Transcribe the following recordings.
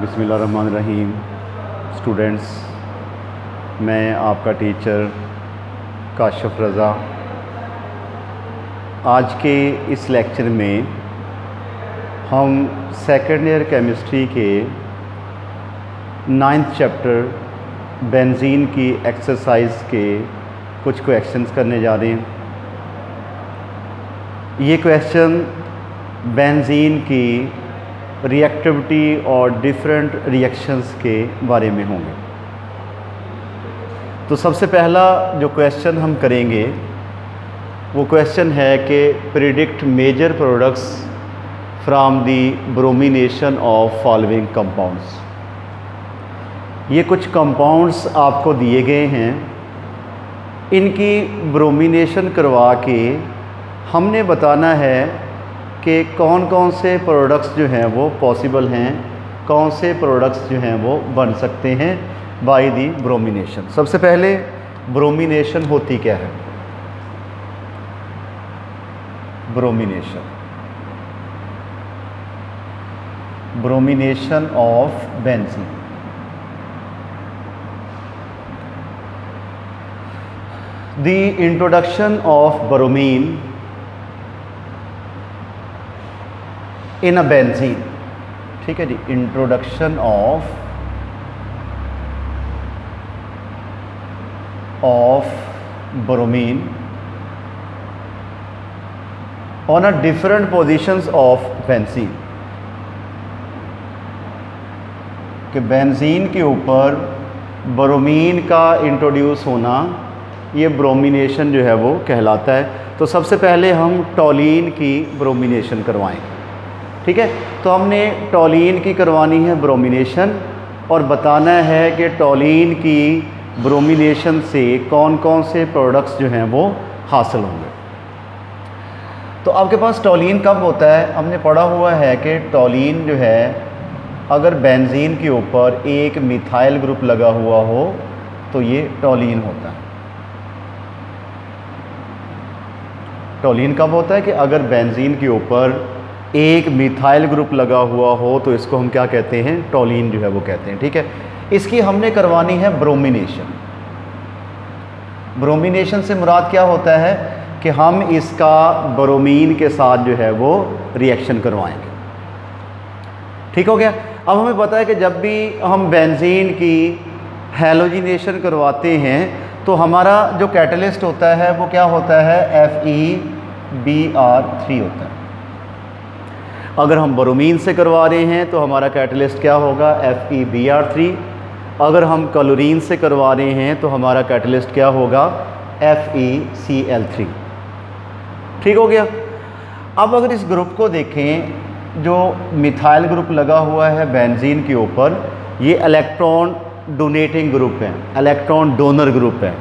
बिस्मिल्लाहिर्रहमानिर्रहीम। स्टूडेंट्स, मैं आपका टीचर काशिफ रज़ा। आज के इस लेक्चर में हम सेकेंड ईयर केमिस्ट्री के 9th चैप्टर बेंजीन की एक्सरसाइज के कुछ क्वेश्चंस करने जा रहे हैं। ये क्वेश्चन बेंजीन की रिएक्टिविटी और डिफरेंट रिएक्शंस के बारे में होंगे। तो सबसे पहला जो क्वेश्चन हम करेंगे वो क्वेश्चन है कि predict major products from the bromination of following compounds. ये कुछ कंपाउंड्स आपको दिए गए हैं, इनकी ब्रोमिनेशन करवा के हमने बताना है कि कौन कौन से प्रोडक्ट्स जो हैं वो पॉसिबल हैं, कौन से प्रोडक्ट्स जो हैं वो बन सकते हैं बाय दी ब्रोमिनेशन। सबसे पहले ब्रोमिनेशन होती क्या है? Bromination of benzene. The introduction of bromine in a benzene. ठीक है जी, introduction of bromine on a different positions of benzene. कि बेंजीन के ऊपर ब्रोमीन का इंट्रोड्यूस होना, ये ब्रोमिनेशन जो है वो कहलाता है। तो सबसे पहले हम टॉलीन की ब्रोमिनेशन करवाएंगे। ठीक है, तो हमने टॉलीन की करवानी है ब्रोमिनेशन और बताना है कि टॉलीन की ब्रोमिनेशन से कौन कौन से प्रोडक्ट्स जो हैं वो हासिल होंगे। तो आपके पास टॉलीन कब होता है? हमने पढ़ा हुआ है कि टॉलीन जो है अगर बेंजीन के ऊपर एक मिथाइल ग्रुप लगा हुआ हो तो ये टॉलीन होता है। टॉलीन कब होता है? कि अगर बेंजीन के ऊपर एक मिथाइल ग्रुप लगा हुआ हो तो इसको हम क्या कहते हैं? टॉलीन जो है वो कहते हैं। ठीक है, इसकी हमने करवानी है ब्रोमिनेशन। ब्रोमिनेशन से मुराद क्या होता है? कि हम इसका ब्रोमीन के साथ जो है वो रिएक्शन करवाएंगे। ठीक हो गया। अब हमें पता है कि जब भी हम बेंजीन की हैलोजिनेशन करवाते हैं तो हमारा जो कैटलिस्ट होता है वो क्या होता है? FeBr3 होता है। अगर हम ब्रोमीन से करवा रहे हैं तो हमारा कैटलिस्ट क्या होगा? FeBr3। अगर हम क्लोरीन से करवा रहे हैं तो हमारा कैटलिस्ट क्या होगा? FeCl3। ठीक हो गया। अब अगर इस ग्रुप को देखें, जो मिथाइल ग्रुप लगा हुआ है बेंजीन के ऊपर, ये इलेक्ट्रॉन डोनेटिंग ग्रुप है, इलेक्ट्रॉन डोनर ग्रुप है।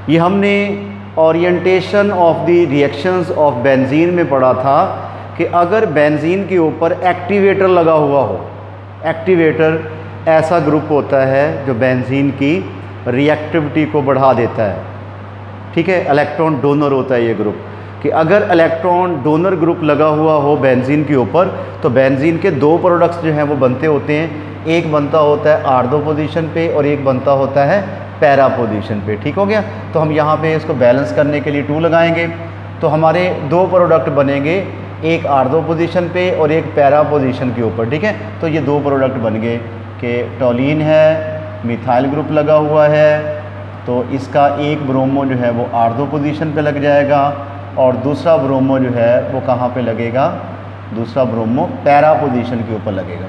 ये हमने orientation of the reactions of benzene में पढ़ा था कि अगर बेंजीन के ऊपर एक्टिवेटर लगा हुआ हो, एक्टिवेटर ऐसा ग्रुप होता है जो बेंजीन की रिएक्टिविटी को बढ़ा देता है। ठीक है, इलेक्ट्रॉन डोनर होता है ये ग्रुप। कि अगर इलेक्ट्रॉन डोनर ग्रुप लगा हुआ हो बेंजीन के ऊपर तो बेंजीन के दो प्रोडक्ट्स जो हैं वो बनते होते हैं। एक बनता होता है आर्दो पोजीशन पे और एक बनता होता है पैरा पोजीशन पे। ठीक हो गया। तो हम यहाँ पे इसको बैलेंस करने के लिए 2 लगाएंगे तो हमारे दो प्रोडक्ट बनेंगे, एक आर्दो पोजीशन पे और एक पैरा पोजीशन के ऊपर। ठीक है, तो ये दो प्रोडक्ट बन गए कि टॉलीन है, मिथाइल ग्रुप लगा हुआ है, तो इसका एक ब्रोमो जो है वो आर्दो पोजीशन पे लग जाएगा और दूसरा ब्रोमो जो है वो कहाँ पे लगेगा? दूसरा ब्रोमो पैरा पोजीशन के ऊपर लगेगा।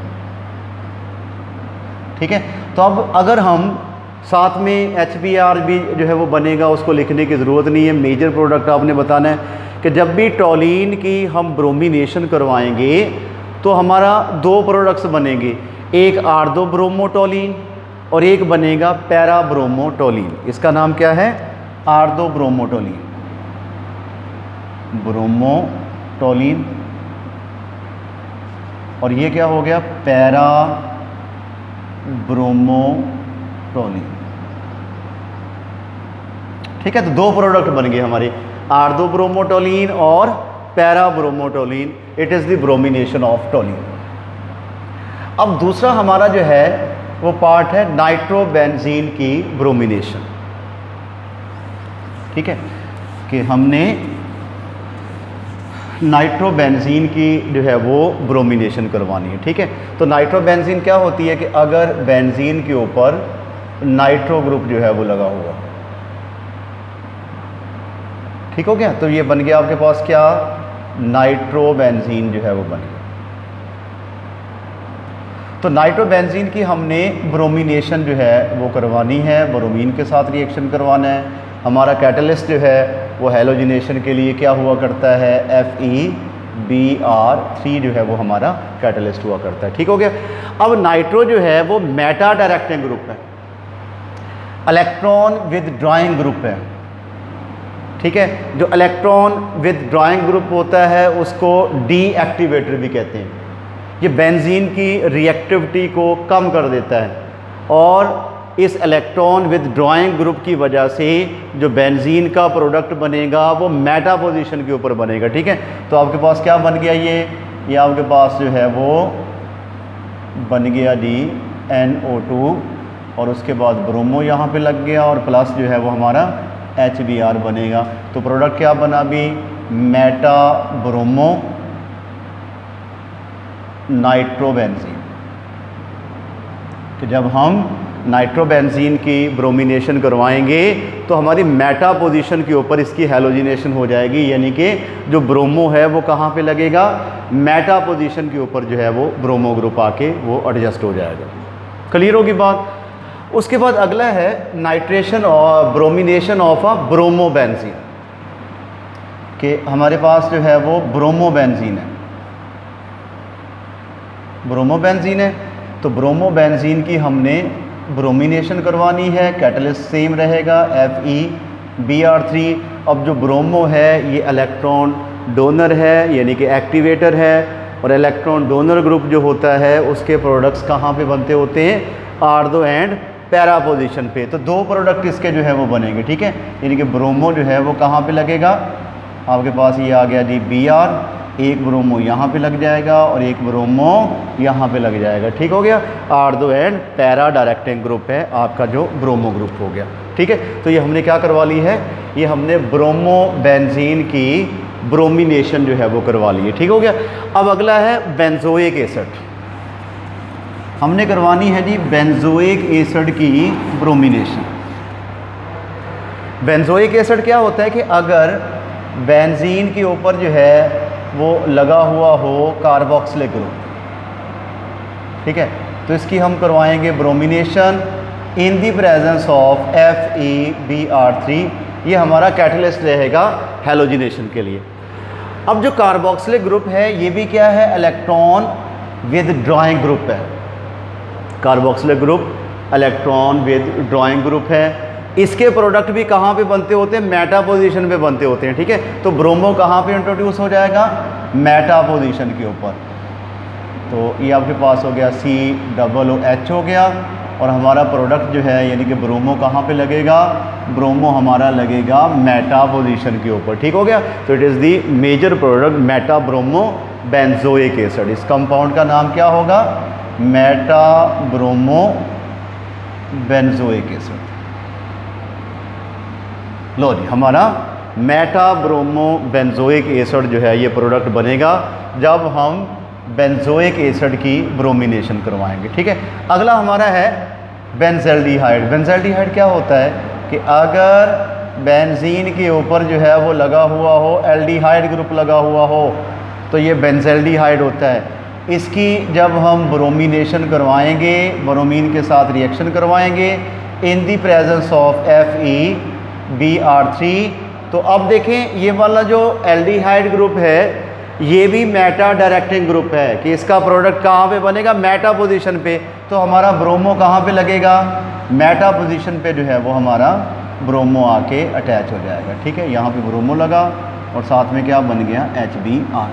ठीक है, तो अब अगर हम साथ में HBr भी जो है वो बनेगा, उसको लिखने की ज़रूरत नहीं है। मेजर प्रोडक्ट आपने बताना है कि जब भी टॉलीन की हम ब्रोमिनेशन करवाएंगे तो हमारा दो प्रोडक्ट्स बनेंगे, एक आर्दो ब्रोमोटोलीन और एक बनेगा पैरा ब्रोमोटोलीन। इसका नाम क्या है? आर्दो ब्रोमोटोलीन, ब्रोमोटोलीन। और ये क्या हो गया? पैरा ब्रोमोटोलीन। ठीक है, तो दो प्रोडक्ट बन गए हमारे, आर्दो ब्रोमोटोलीन और para bromotoluene. It is the bromination of toluene. अब दूसरा हमारा जो है वो पार्ट है नाइट्रोबेंजीन की ब्रोमिनेशन। ठीक है, कि हमने नाइट्रोबेंजीन की जो है वो ब्रोमिनेशन करवानी है। ठीक है, तो नाइट्रोबेंजीन क्या होती है कि अगर बेंजीन के ऊपर नाइट्रो ग्रुप जो है वो लगा हुआ, ठीक हो गया, तो ये बन गया आपके पास क्या, नाइट्रोबेंजीन जो है वो बन गया। तो नाइट्रोबेंजीन की हमने ब्रोमिनेशन जो है वो करवानी है, ब्रोमीन के साथ रिएक्शन करवाना है। हमारा कैटलिस्ट जो है वो हैलोजिनेशन के लिए क्या हुआ करता है, FeBr3 जो है वो हमारा कैटलिस्ट हुआ करता है। ठीक हो गया। अब नाइट्रो जो है वो मेटा डायरेक्टिंग ग्रुप है, इलेक्ट्रॉन विदड्रॉइंग ग्रुप है। ठीक है, जो इलेक्ट्रॉन विदड्रॉइंग ग्रुप होता है उसको डीएक्टिवेटर भी कहते हैं। ये बेंजीन की रिएक्टिविटी को कम कर देता है और इस इलेक्ट्रॉन विदड्रॉइंग ग्रुप की वजह से जो बेंजीन का प्रोडक्ट बनेगा वो मेटा पोजीशन के ऊपर बनेगा। ठीक है, तो आपके पास क्या बन गया, ये आपके पास जो है वो बन गया जी NO2 और उसके बाद ब्रोमो यहाँ पे लग गया और प्लस जो है वो हमारा HBr बनेगा। तो प्रोडक्ट क्या बना भी, मेटा ब्रोमो नाइट्रोबेंजीन। तो जब हम नाइट्रोबेंजीन की ब्रोमिनेशन करवाएंगे तो हमारी मेटा पोजीशन के ऊपर इसकी हैलोजिनेशन हो जाएगी, यानी कि जो ब्रोमो है वो कहाँ पे लगेगा, मेटा पोजीशन के ऊपर जो है वो ब्रोमो ग्रुप आके वो एडजस्ट हो जाएगा। क्लियर होगी बात। उसके बाद अगला है नाइट्रेशन और ब्रोमिनेशन ऑफ अ ब्रोमोबेंजीन, कि हमारे पास जो है वो ब्रोमोबेंजीन है, ब्रोमोबेंजीन है। तो ब्रोमोबेंजीन की हमने ब्रोमिनेशन करवानी है, कैटलिस्ट सेम रहेगा FeBr3। अब जो ब्रोमो है ये इलेक्ट्रॉन डोनर है, यानी कि एक्टिवेटर है, और इलेक्ट्रॉन डोनर ग्रुप जो होता है उसके प्रोडक्ट्स कहाँ पे बनते होते हैं, आर्थो एंड पैरा पोजीशन पे। तो दो प्रोडक्ट इसके जो है वो बनेंगे। ठीक है, यानी कि ब्रोमो जो है वो कहाँ पे लगेगा, आपके पास ये आ गया जी Br, एक ब्रोमो यहाँ पे लग जाएगा और एक ब्रोमो यहाँ पे लग जाएगा। ठीक हो गया, ortho and para directing group है आपका जो ब्रोमो ग्रुप हो गया। ठीक है, तो ये हमने क्या करवा ली है, ये हमने ब्रोमोबेंजीन की ब्रोमिनेशन जो है वो करवा ली है। ठीक हो गया। अब अगला है बेंजोइक एसिड, हमने करवानी है जी बेंजोइक एसिड की ब्रोमिनेशन। बेंजोइक एसिड क्या होता है कि अगर बेंजीन के ऊपर जो है वो लगा हुआ हो कार्बोक्सिलिक ग्रुप, ठीक है, तो इसकी हम करवाएंगे bromination in the presence of FeBr3। ये हमारा कैटलिस्ट रहेगा हैलोजिनेशन के लिए। अब जो कार्बोक्सिलिक ग्रुप है ये भी क्या है, इलेक्ट्रॉन विदड्रॉइंग ग्रुप है। Carboxylic group electron withdrawing group है। इसके प्रोडक्ट भी कहाँ पे बनते होते हैं, मेटा पोजीशन पे बनते होते हैं। ठीक है, तो ब्रोमो कहाँ पे इंट्रोड्यूस हो जाएगा, मेटा पोजीशन के ऊपर। तो ये आपके पास हो गया COOH हो गया और हमारा प्रोडक्ट जो है यानी कि ब्रोमो कहाँ पे लगेगा, ब्रोमो हमारा लगेगा मेटा पोजीशन के ऊपर। ठीक हो गया। तो it is the major product meta bromo benzoic acid. इस कंपाउंड का नाम क्या होगा, मेटा ब्रोमो बेंजोइक एसिड। लो जी, हमारा मेटा ब्रोमो बेंजोइक एसिड जो है ये प्रोडक्ट बनेगा जब हम बेंजोइक एसिड की ब्रोमिनेशन करवाएंगे। ठीक है, अगला हमारा है बेंजल्डिहाइड। बेंजल्डिहाइड क्या होता है कि अगर बेंजीन के ऊपर जो है वो लगा हुआ हो, एल्डिहाइड ग्रुप लगा हुआ हो, तो ये बेंजल्डिहाइड होता है। इसकी जब हम ब्रोमिनेशन करवाएंगे, ब्रोमीन के साथ रिएक्शन करवाएंगे इन दी प्रेजेंस ऑफ FeBr3, तो अब देखें ये वाला जो एल्डिहाइड ग्रुप है ये भी मेटा डायरेक्टिंग ग्रुप है कि इसका प्रोडक्ट कहाँ पे बनेगा, मेटा पोजीशन पे। तो हमारा ब्रोमो कहाँ पे लगेगा, मेटा पोजीशन पे जो है वो हमारा ब्रोमो आके अटैच हो जाएगा। ठीक है, यहाँ पे ब्रोमो लगा और साथ में क्या बन गया, HBr।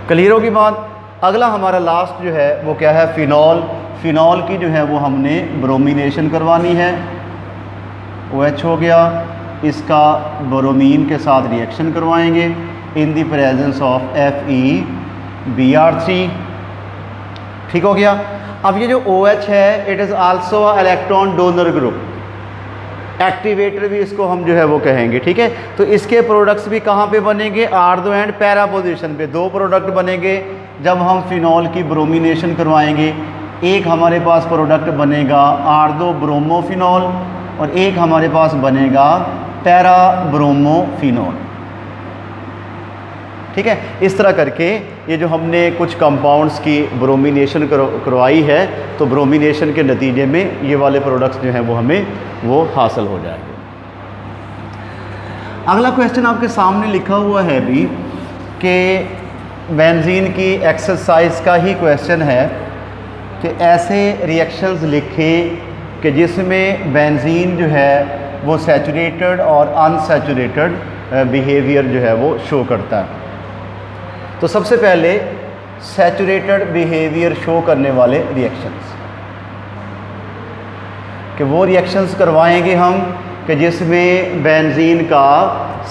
क्लियर की बात। अगला हमारा लास्ट जो है वो क्या है, फिनॉल। फिनॉल की जो है वो हमने ब्रोमिनेशन करवानी है। OH हो गया, इसका ब्रोमीन के साथ रिएक्शन करवाएंगे in the presence of FeBr3। ठीक हो गया। अब ये जो OH है it is also a electron donor group, activator भी इसको हम जो है वो कहेंगे, ठीक है। तो इसके प्रोडक्ट्स भी कहाँ पे बनेंगे, आर्दो एंड पैरा पोजीशन पे। दो प्रोडक्ट बनेंगे जब हम फिनॉल की ब्रोमिनेशन करवाएंगे। एक हमारे पास प्रोडक्ट बनेगा आर्दो ब्रोमोफिनॉल और एक हमारे पास बनेगा पैरा ब्रोमोफिनॉल, ठीक है। इस तरह करके ये जो हमने कुछ कंपाउंड्स की ब्रोमिनेशन करवाई है तो ब्रोमिनेशन के नतीजे में ये वाले प्रोडक्ट्स जो हैं वो हमें वो हासिल हो जाएंगे। अगला क्वेश्चन आपके सामने लिखा हुआ है भी कि बेंजीन की एक्सरसाइज का ही क्वेश्चन है कि ऐसे रिएक्शंस लिखें कि जिसमें बेंजीन जो है वो सैचुरेटेड और अनसैचुरेटेड बिहेवियर जो है वो शो करता है। तो सबसे पहले सैचुरेटेड बिहेवियर शो करने वाले रिएक्शंस, कि वो रिएक्शंस करवाएंगे हम कि जिसमें बेंजीन का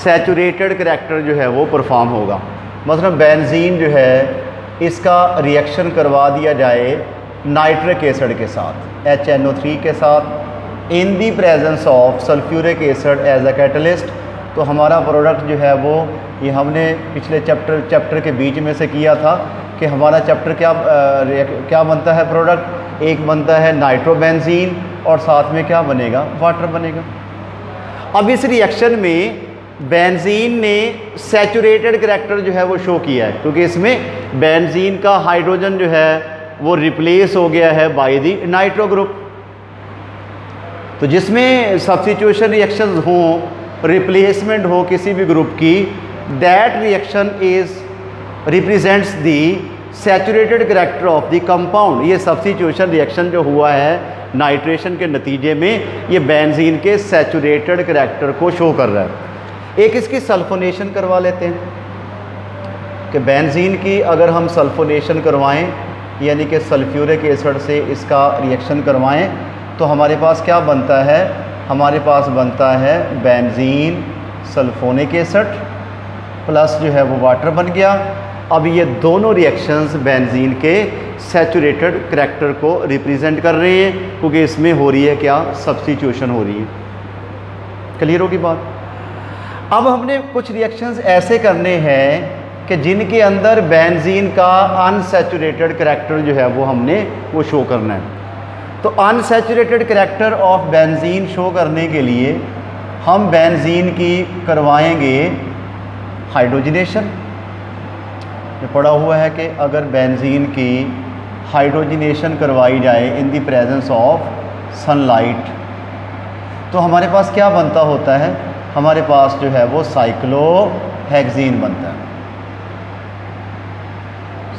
सैचुरेटेड करैक्टर जो है वो परफॉर्म होगा। मतलब बेंजीन जो है इसका रिएक्शन करवा दिया जाए नाइट्रिक एसिड के साथ, HNO3 के साथ, in the presence of sulphuric acid as a catalyst. तो हमारा प्रोडक्ट जो है वो ये हमने पिछले चैप्टर के बीच में से किया था कि हमारा चैप्टर क्या बनता है प्रोडक्ट, एक बनता है नाइट्रोबेंजीन और साथ में क्या बनेगा, वाटर बनेगा। अब इस रिएक्शन में बेंजीन ने सैचुरेटेड करैक्टर जो है वो शो किया है क्योंकि इसमें बेंजीन का हाइड्रोजन जो है वो रिप्लेस हो गया है बाय द नाइट्रो ग्रुप। तो जिसमें सब्स्टिट्यूशन रिएक्शंस हों, रिप्लेसमेंट हो किसी भी ग्रुप की, that reaction is represents the saturated character of the compound. ये सब्स्टिट्यूशन रिएक्शन जो हुआ है नाइट्रेशन के नतीजे में ये बेंजीन के सैचुरेटेड करैक्टर को शो कर रहा है। एक इसकी सल्फोनेशन करवा लेते हैं कि बेंजीन की अगर हम सल्फोनेशन करवाएं यानी कि सल्फ्यूरिक एसिड से इसका रिएक्शन करवाएं तो हमारे पास क्या बनता है, हमारे पास बनता है बेंजीन सल्फोनिक एसिड प्लस जो है वो वाटर बन गया। अब ये दोनों रिएक्शंस बेंजीन के सैचुरेटेड करैक्टर को रिप्रेजेंट कर रहे हैं क्योंकि इसमें हो रही है क्या, सब्स्टिट्यूशन हो रही है। क्लियर होगी बात। अब हमने कुछ रिएक्शंस ऐसे करने हैं कि जिनके अंदर बेंजीन का अनसैचुरेटेड करैक्टर जो है वो हमने वो शो करना है। तो unsaturated character of benzene show करने के लिए हम बेंजीन की करवाएंगे हाइड्रोजनेशन। ये पढ़ा हुआ है कि अगर बेंजीन की हाइड्रोजनेशन करवाई जाए in the presence of sunlight तो हमारे पास क्या बनता होता है, हमारे पास जो है वो साइक्लोहेक्सीन बनता है,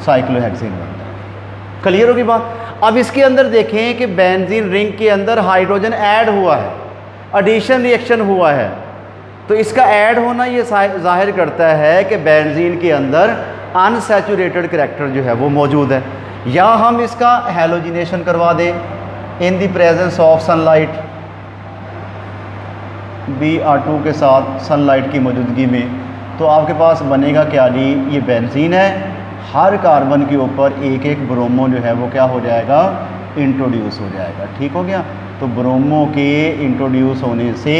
साइक्लोहेक्सीन बनता है। क्लियर होगी बात। अब इसके अंदर देखें कि बेंजीन रिंग के अंदर हाइड्रोजन ऐड हुआ है, एडिशन रिएक्शन हुआ है। तो इसका ऐड होना ये जाहिर करता है कि बेंजीन के अंदर अनसैचुरेटेड करैक्टर जो है वो मौजूद है। या हम इसका हैलोजिनेशन करवा दें in the presence of sunlight, Br2 के साथ सनलाइट की मौजूदगी में, तो आपके पास बनेगा क्या जी, ये बेंजीन है, हर कार्बन के ऊपर एक एक ब्रोमो जो है वो क्या हो जाएगा, इंट्रोड्यूस हो जाएगा। ठीक हो गया। तो ब्रोमो के इंट्रोड्यूस होने से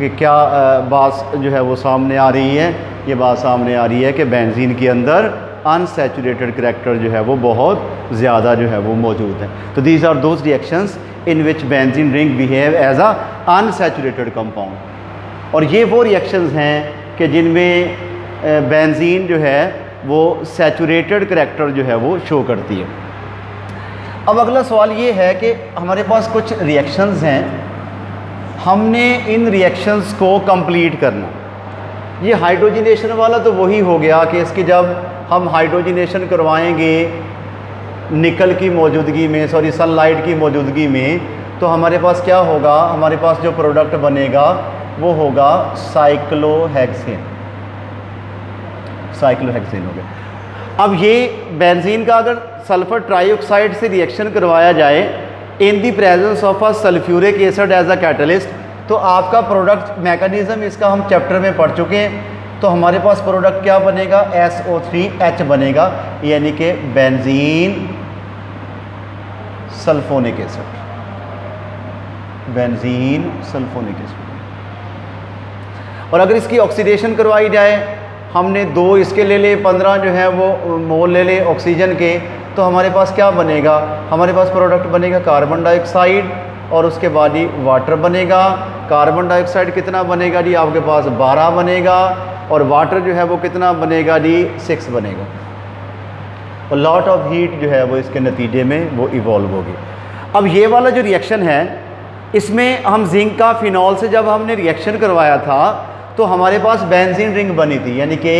क्या बात जो है वो सामने आ रही है, ये बात सामने आ रही है कि बेंजीन के अंदर अनसैचुरेटेड करैक्टर जो है वो बहुत ज़्यादा जो है वो मौजूद है। तो these are those reactions in which benzene ring behave as a unsaturated compound. और ये वो रिएक्शंस हैं कि जिनमें बेंजीन जो है वो सैचुरेटेड करैक्टर जो है वो शो करती है। अब अगला सवाल ये है कि हमारे पास कुछ रिएक्शंस हैं, हमने इन रिएक्शंस को कंप्लीट करना। ये हाइड्रोजनेशन वाला तो वही हो गया कि इसकी जब हम हाइड्रोजनेशन करवाएंगे निकल की मौजूदगी में, सॉरी सनलाइट की मौजूदगी में, तो हमारे पास क्या होगा, हमारे पास जो प्रोडक्ट बनेगा वो होगा साइक्लोहेक्सेन, साइक्लोहेक्सेन हो गया। अब ये बेंजीन का अगर सल्फर ट्राइऑक्साइड से रिएक्शन करवाया जाए in the presence of a sulphuric acid as a catalyst, तो आपका प्रोडक्ट मैकेनिज्म इसका हम चैप्टर में पढ़ चुके हैं। तो हमारे पास प्रोडक्ट क्या बनेगा, SO3H बनेगा, यानी कि benzene sulphonic acid, benzene sulphonic acid. और अगर इसकी ऑक्सीडेशन करवाई जाए, हमने 2 इसके ले ले, 15 जो है वो मोल ले ले ऑक्सीजन के, तो हमारे पास क्या बनेगा? हमारे पास प्रोडक्ट बनेगा कार्बन डाइऑक्साइड और उसके बाद ही वाटर बनेगा। कार्बन डाइऑक्साइड कितना बनेगा जी? आपके पास 12 बनेगा और वाटर जो है वो कितना बनेगा जी? 6 बनेगा। और लॉट ऑफ हीट जो है वो इसके नतीजे में वो इवॉल्व होगी। अब ये वाला जो रिएक्शन है, इसमें हम जिंक का फिनॉल से जब हमने रिएक्शन करवाया था तो हमारे पास बेंजीन रिंग बनी थी, यानी कि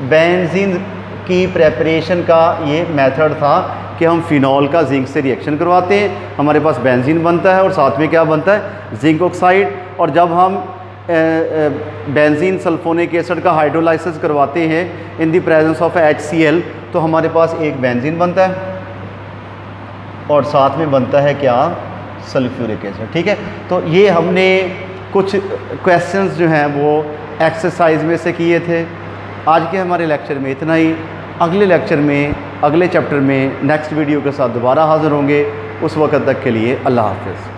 बेंजीन की प्रेपरेशन का ये मेथड था कि हम फिनॉल का जिंक से रिएक्शन करवाते हैं, हमारे पास बेंजीन बनता है और साथ में क्या बनता है? Zinc oxide. और जब हम बेंजीन सल्फोनिक एसिड का हाइड्रोलाइसिस करवाते हैं in the presence of HCl, तो हमारे पास एक बेंजीन बनता है और साथ में बनता है क्या? Sulphuric acid. ठीक है, तो ये हमने कुछ क्वेश्चंस जो हैं वो एक्सरसाइज में से किए थे। आज के हमारे लेक्चर में इतना ही। अगले लेक्चर में, अगले चैप्टर में नेक्स्ट वीडियो के साथ दोबारा हाज़िर होंगे। उस वक्त तक के लिए अल्लाह हाफ़िज़।